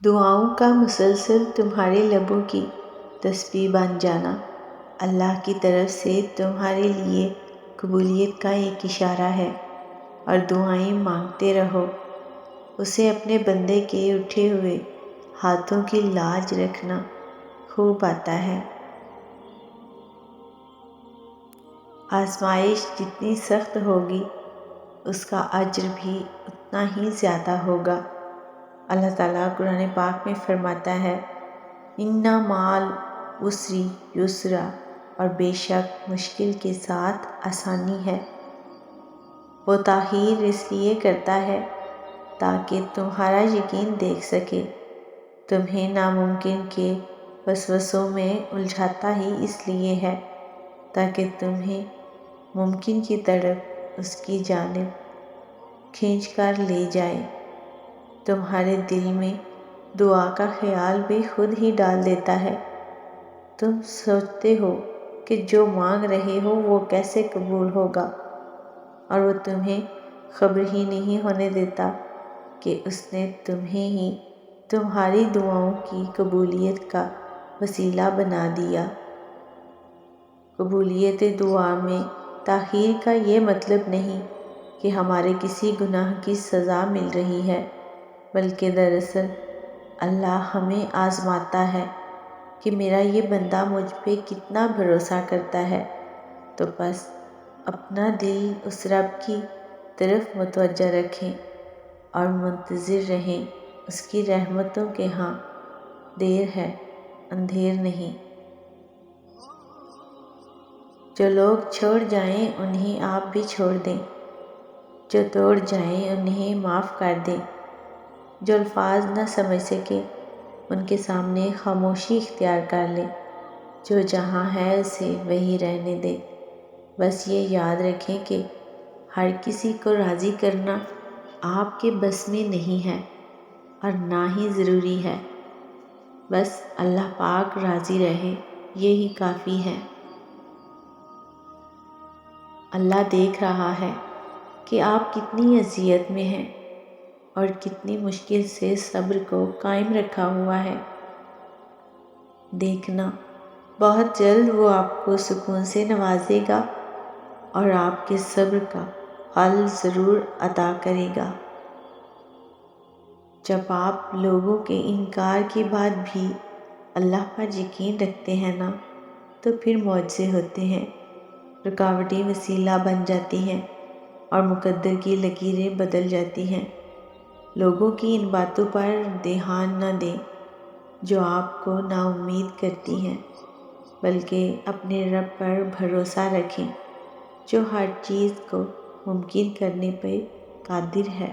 دعاؤں کا مسلسل تمہارے لبوں کی تسبیح بن جانا اللہ کی طرف سے تمہارے لیے قبولیت کا ایک اشارہ ہے، اور دعائیں مانگتے رہو۔ اسے اپنے بندے کے اٹھے ہوئے ہاتھوں کی لاج رکھنا خوب آتا ہے۔ آزمائش جتنی سخت ہوگی اس کا اجر بھی اتنا ہی زیادہ ہوگا۔ اللہ تعالیٰ قرآن پاک میں فرماتا ہے، اِنَّ مَعَ الْعُسْرِ یُسْرًا، اور بے شک مشکل کے ساتھ آسانی ہے۔ وہ تاخیر اس لیے کرتا ہے تاکہ تمہارا یقین دیکھ سکے، تمہیں ناممکن کے وسوسوں میں الجھاتا ہی اس لیے ہے تاکہ تمہیں ممکن کی طرف اس کی جانب کھینچ کر لے جائے۔ تمہارے دل میں دعا کا خیال بھی خود ہی ڈال دیتا ہے۔ تم سوچتے ہو کہ جو مانگ رہے ہو وہ کیسے قبول ہوگا، اور وہ تمہیں خبر ہی نہیں ہونے دیتا کہ اس نے تمہیں ہی تمہاری دعاؤں کی قبولیت کا وسیلہ بنا دیا۔ قبولیت دعا میں تاخیر کا یہ مطلب نہیں کہ ہمارے کسی گناہ کی سزا مل رہی ہے، بلکہ دراصل اللہ ہمیں آزماتا ہے کہ میرا یہ بندہ مجھ پہ کتنا بھروسہ کرتا ہے، تو بس اپنا دل اس رب کی طرف متوجہ رکھیں اور منتظر رہیں اس کی رحمتوں کے ہاں دیر ہے، اندھیر نہیں۔ جو لوگ چھوڑ جائیں انہیں آپ بھی چھوڑ دیں، جو توڑ جائیں انہیں معاف کر دیں، جو الفاظ نہ سمجھ سکیں ان کے سامنے خاموشی اختیار کر لیں، جو جہاں ہے اسے وہیں رہنے دیں۔ بس یہ یاد رکھیں کہ ہر کسی کو راضی کرنا آپ کے بس میں نہیں ہے اور نہ ہی ضروری ہے، بس اللہ پاک راضی رہے یہی کافی ہے۔ اللہ دیکھ رہا ہے کہ آپ کتنی اذیت میں ہیں اور کتنی مشکل سے صبر کو قائم رکھا ہوا ہے۔ دیکھنا بہت جلد وہ آپ کو سکون سے نوازے گا اور آپ کے صبر کا پھل ضرور عطا کرے گا۔ جب آپ لوگوں کے انکار کے بعد بھی اللہ پر یقین رکھتے ہیں نا، تو پھر معجزے ہوتے ہیں، رکاوٹیں وسیلہ بن جاتی ہیں اور مقدر کی لکیریں بدل جاتی ہیں۔ لوگوں کی ان باتوں پر دھیان نہ دیں جو آپ کو نا امید کرتی ہیں، بلکہ اپنے رب پر بھروسہ رکھیں جو ہر چیز کو ممکن کرنے پہ قادر ہے۔